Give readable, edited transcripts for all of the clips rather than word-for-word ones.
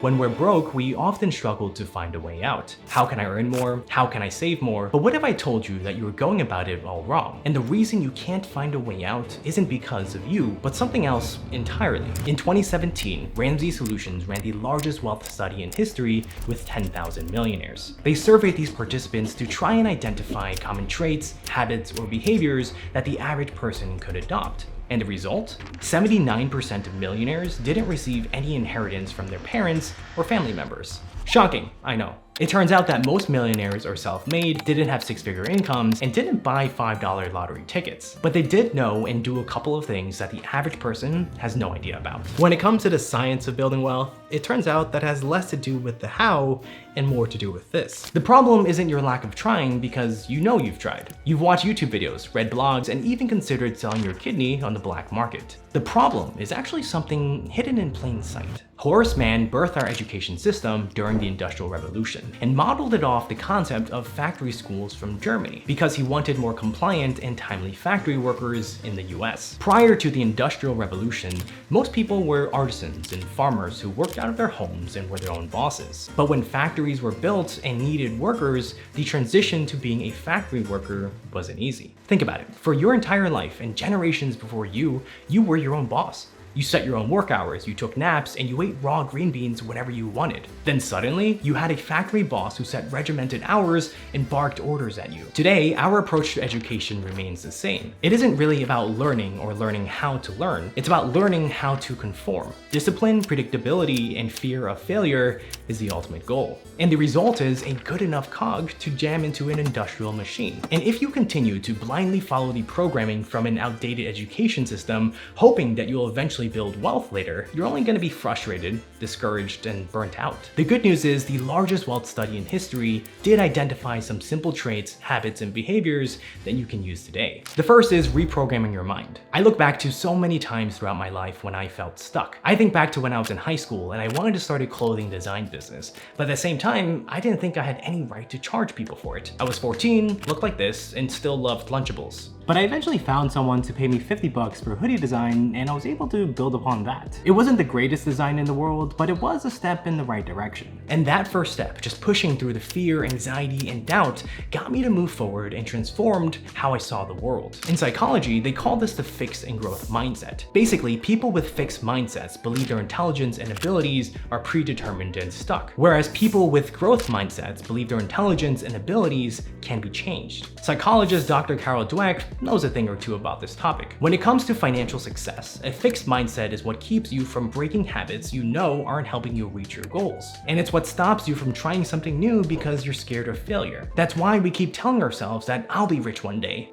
When we're broke, we often struggle to find a way out. How can I earn more? How can I save more? But what if I told you that you were going about it all wrong? And the reason you can't find a way out isn't because of you, but something else entirely. In 2017, Ramsey Solutions ran the largest wealth study in history with 10,000 millionaires. They surveyed these participants to try and identify common traits, habits, or behaviors that the average person could adopt. And the result? 79% of millionaires didn't receive any inheritance from their parents or family members. Shocking, I know. It turns out that most millionaires are self-made, didn't have six-figure incomes, and didn't buy $5 lottery tickets. But they did know and do a couple of things that the average person has no idea about. When it comes to the science of building wealth, it turns out that has less to do with the how and more to do with this. The problem isn't your lack of trying because you know you've tried. You've watched YouTube videos, read blogs, and even considered selling your kidney on the black market. The problem is actually something hidden in plain sight. Horace Mann birthed our education system during the Industrial Revolution and modeled it off the concept of factory schools from Germany because he wanted more compliant and timely factory workers in the US. Prior to the Industrial Revolution, most people were artisans and farmers who worked out of their homes and were their own bosses. But when factories were built and needed workers, the transition to being a factory worker wasn't easy. Think about it. For your entire life and generations before you were your own boss. You set your own work hours, you took naps, and you ate raw green beans whenever you wanted. Then suddenly, you had a factory boss who set regimented hours and barked orders at you. Today, our approach to education remains the same. It isn't really about learning or learning how to learn. It's about learning how to conform. Discipline, predictability, and fear of failure is the ultimate goal. And the result is a good enough cog to jam into an industrial machine. And if you continue to blindly follow the programming from an outdated education system, hoping that you'll eventually build wealth later, you're only going to be frustrated, discouraged, and burnt out. The good news is the largest wealth study in history did identify some simple traits, habits, and behaviors that you can use today. The first is reprogramming your mind. I look back to so many times throughout my life when I felt stuck. I think back to when I was in high school and I wanted to start a clothing design business, but at the same time, I didn't think I had any right to charge people for it. I was 14, looked like this, and still loved Lunchables. But I eventually found someone to pay me $50 for hoodie design, and I was able to build upon that. It wasn't the greatest design in the world, but it was a step in the right direction. And that first step, just pushing through the fear, anxiety, and doubt, got me to move forward and transformed how I saw the world. In psychology, they call this the fixed and growth mindset. Basically, people with fixed mindsets believe their intelligence and abilities are predetermined and stuck, whereas people with growth mindsets believe their intelligence and abilities can be changed. Psychologist Dr. Carol Dweck knows a thing or two about this topic. When it comes to financial success, a fixed mindset is what keeps you from breaking habits you know aren't helping you reach your goals. And it's what stops you from trying something new because you're scared of failure. That's why we keep telling ourselves that I'll be rich one day, ...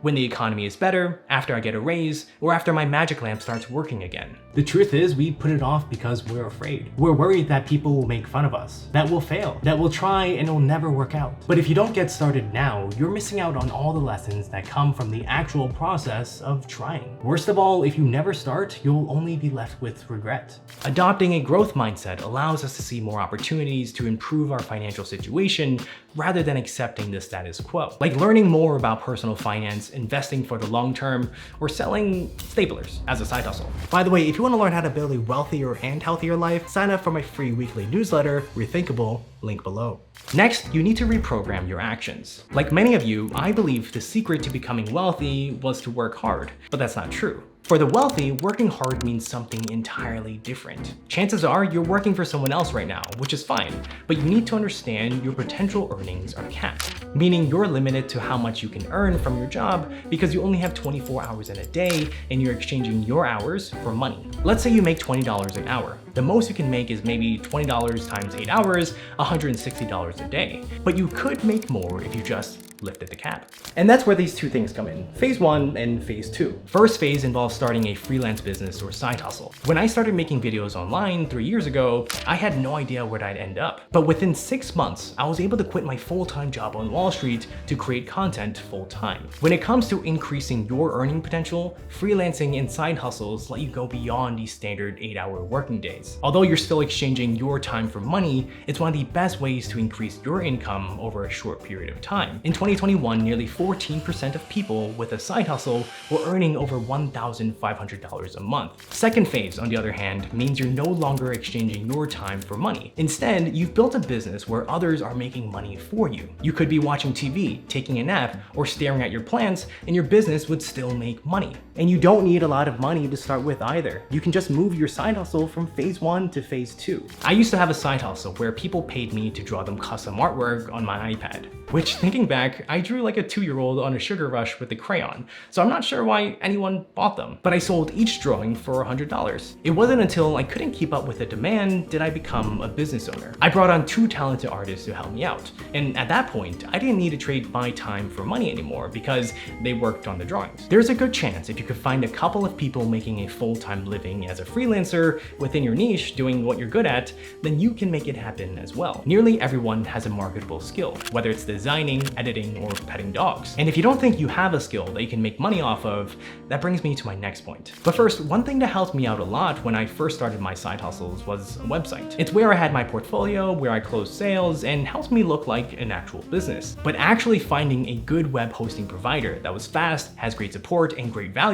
when the economy is better, after I get a raise, or after my magic lamp starts working again. The truth is, we put it off because we're afraid. We're worried that people will make fun of us, that we'll fail, that we'll try and it'll never work out. But if you don't get started now, you're missing out on all the lessons that come from the actual process of trying. Worst of all, if you never start, you'll only be left with regret. Adopting a growth mindset allows us to see more opportunities to improve our financial situation rather than accepting the status quo. Like learning more about personal finance, investing for the long term, or selling staplers as a side hustle. By the way, if you want to learn how to build a wealthier and healthier life, sign up for my free weekly newsletter, Rethinkable, link below. Next, you need to reprogram your actions. Like many of you, I believe the secret to becoming wealthy was to work hard, but that's not true. For the wealthy, working hard means something entirely different. Chances are you're working for someone else right now, which is fine, but you need to understand your potential earnings are capped, meaning you're limited to how much you can earn from your job because you only have 24 hours in a day and you're exchanging your hours for money. Let's say you make $20 an hour. The most you can make is maybe $20 times 8 hours, $160 a day. But you could make more if you just lifted the cap. And that's where these two things come in, phase 1 and phase 2. First phase involves starting a freelance business or side hustle. When I started making videos online 3 years ago, I had no idea where I'd end up. But within 6 months, I was able to quit my full-time job on Wall Street to create content full-time. When it comes to increasing your earning potential, freelancing and side hustles let you go beyond the standard 8-hour working day. ways. Although you're still exchanging your time for money, it's one of the best ways to increase your income over a short period of time. In 2021, nearly 14% of people with a side hustle were earning over $1,500 a month. Second phase, on the other hand, means you're no longer exchanging your time for money. Instead, you've built a business where others are making money for you. You could be watching TV, taking a nap, or staring at your plants, and your business would still make money. And you don't need a lot of money to start with either. You can just move your side hustle from phase 1 to phase 2. I used to have a side hustle where people paid me to draw them custom artwork on my iPad, which, thinking back, I drew like a 2-year-old on a sugar rush with a crayon, so I'm not sure why anyone bought them. But I sold each drawing for $100. It wasn't until I couldn't keep up with the demand did I become a business owner. I brought on 2 talented artists to help me out, and at that point, I didn't need to trade my time for money anymore because they worked on the drawings. There's a good chance if you could find a couple of people making a full-time living as a freelancer within your niche doing what you're good at, then you can make it happen as well. Nearly everyone has a marketable skill, whether it's designing, editing, or petting dogs. And if you don't think you have a skill that you can make money off of, that brings me to my next point. But first, one thing that helped me out a lot when I first started my side hustles was a website. It's where I had my portfolio, where I closed sales, and helped me look like an actual business. But actually finding a good web hosting provider that was fast, has great support, and great value,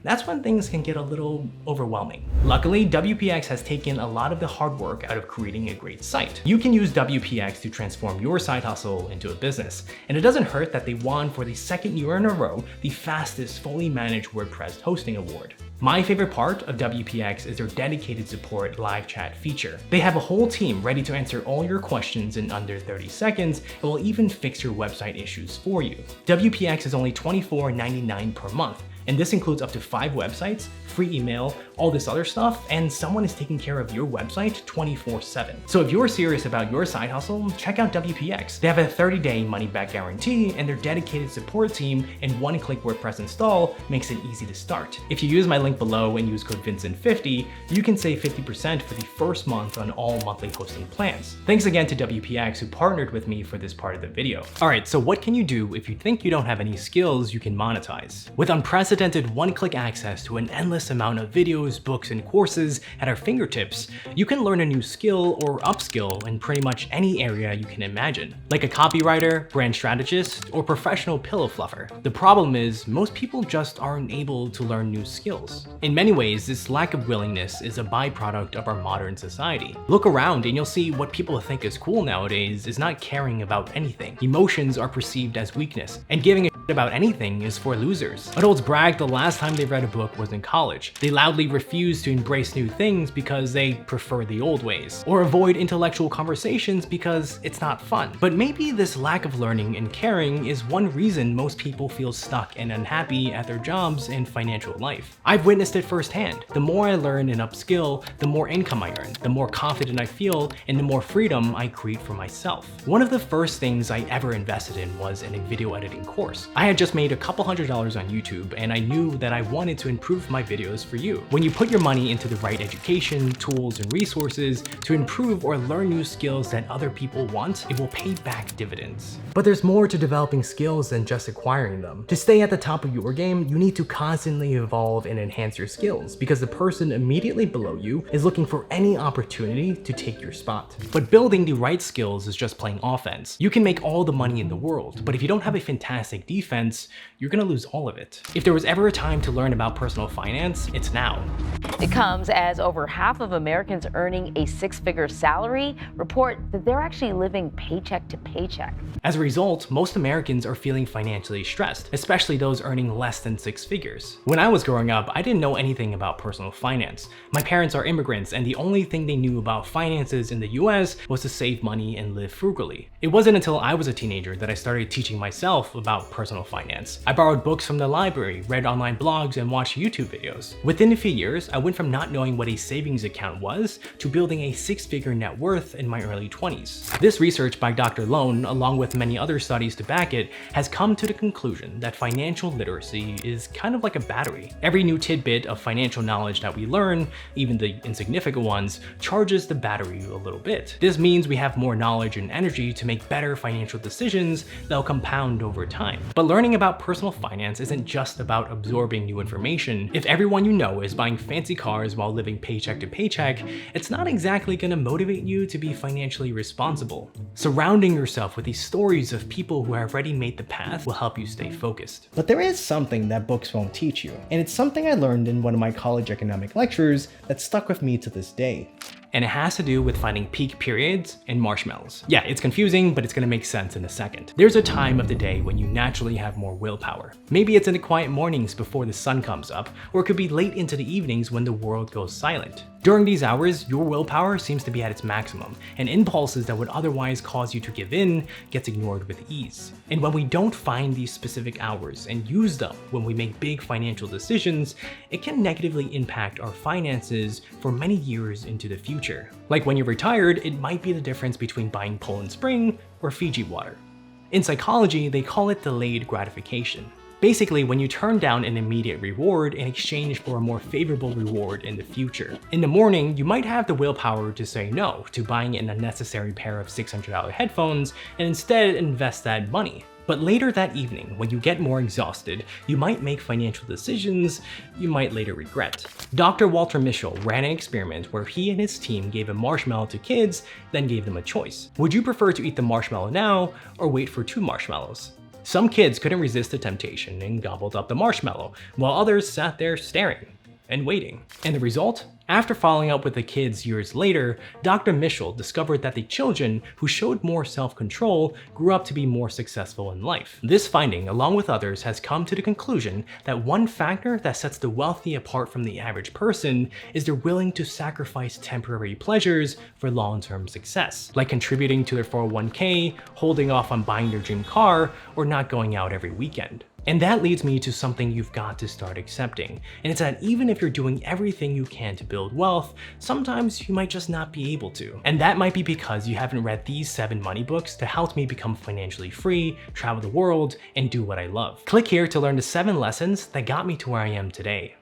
that's when things can get a little overwhelming. Luckily, WPX has taken a lot of the hard work out of creating a great site. You can use WPX to transform your side hustle into a business, and it doesn't hurt that they won for the 2nd year in a row the fastest fully managed WordPress hosting award. My favorite part of WPX is their dedicated support live chat feature. They have a whole team ready to answer all your questions in under 30 seconds and will even fix your website issues for you. WPX is only $24.99 per month, and this includes up to 5 websites, free email, all this other stuff, and someone is taking care of your website 24/7. So if you're serious about your side hustle, check out WPX. They have a 30-day money-back guarantee, and their dedicated support team and one-click WordPress install makes it easy to start. If you use my link below and use code Vincent50, you can save 50% for the first month on all monthly hosting plans. Thanks again to WPX who partnered with me for this part of the video. Alright, so what can you do if you think you don't have any skills you can monetize? With unprecedented one-click access to an endless amount of videos, books, and courses at our fingertips, you can learn a new skill or upskill in pretty much any area you can imagine. Like a copywriter, brand strategist, or professional pillow fluffer. The problem is, most people just aren't able to learn new skills. In many ways, this lack of willingness is a byproduct of our modern society. Look around and you'll see what people think is cool nowadays is not caring about anything. Emotions are perceived as weakness, and giving a shit about anything is for losers. Adults brag the last time they read a book was in college. They loudly refuse to embrace new things because they prefer the old ways, or avoid intellectual conversations because it's not fun. But maybe this lack of learning and caring is one reason most people feel stuck and unhappy at their jobs and financial life. I've witnessed it firsthand. The more I learn and upskill, the more income I earn, the more confident I feel, and the more freedom I create for myself. One of the first things I ever invested in was in a video editing course. I had just made a couple $100s on YouTube, and I knew that I wanted to improve my videos for you. When you put your money into the right education, tools, and resources to improve or learn new skills that other people want, it will pay back dividends. But there's more to developing skills than just acquiring them. To stay at the top of your game, you need to constantly evolve and enhance your skills, because the person immediately below you is looking for any opportunity to take your spot. But building the right skills is just playing offense. You can make all the money in the world, but if you don't have a fantastic defense, you're gonna lose all of it. If there was ever a time to learn about personal finance, it's now. It comes as over half of Americans earning a 6-figure salary report that they're actually living paycheck to paycheck. As a result, most Americans are feeling financially stressed, especially those earning less than 6 figures. When I was growing up, I didn't know anything about personal finance. My parents are immigrants, and the only thing they knew about finances in the US was to save money and live frugally. It wasn't until I was a teenager that I started teaching myself about personal finance. I borrowed books from the library, read online blogs, and watched YouTube videos. Within a few years, I went from not knowing what a savings account was to building a 6-figure net worth in my early 20s. This research by Dr. Lone, along with many other studies to back it, has come to the conclusion that financial literacy is kind of like a battery. Every new tidbit of financial knowledge that we learn, even the insignificant ones, charges the battery a little bit. This means we have more knowledge and energy to make better financial decisions that'll compound over time. But But learning about personal finance isn't just about absorbing new information. If everyone you know is buying fancy cars while living paycheck to paycheck, it's not exactly gonna motivate you to be financially responsible. Surrounding yourself with these stories of people who have already made the path will help you stay focused. But there is something that books won't teach you, and it's something I learned in one of my college economic lectures that stuck with me to this day. And it has to do with finding peak periods and marshmallows. Yeah, it's confusing, but it's gonna make sense in a second. There's a time of the day when you naturally have more willpower. Maybe it's in the quiet mornings before the sun comes up, or it could be late into the evenings when the world goes silent. During these hours, your willpower seems to be at its maximum, and impulses that would otherwise cause you to give in gets ignored with ease. And when we don't find these specific hours and use them when we make big financial decisions, it can negatively impact our finances for many years into the future. Like when you're retired, it might be the difference between buying Poland Spring or Fiji water. In psychology, they call it delayed gratification. Basically, when you turn down an immediate reward in exchange for a more favorable reward in the future. In the morning, you might have the willpower to say no to buying an unnecessary pair of $600 headphones and instead invest that money. But later that evening, when you get more exhausted, you might make financial decisions you might later regret. Dr. Walter Mischel ran an experiment where he and his team gave a marshmallow to kids, then gave them a choice. Would you prefer to eat the marshmallow now or wait for 2 marshmallows? Some kids couldn't resist the temptation and gobbled up the marshmallow, while others sat there staring and waiting. And the result? After following up with the kids years later, Dr. Mischel discovered that the children who showed more self-control grew up to be more successful in life. This finding, along with others, has come to the conclusion that one factor that sets the wealthy apart from the average person is they're willing to sacrifice temporary pleasures for long-term success, like contributing to their 401k, holding off on buying their dream car, or not going out every weekend. And that leads me to something you've got to start accepting. And it's that even if you're doing everything you can to build wealth, sometimes you might just not be able to. And that might be because you haven't read these 7 money books to help me become financially free, travel the world, and do what I love. Click here to learn the 7 lessons that got me to where I am today.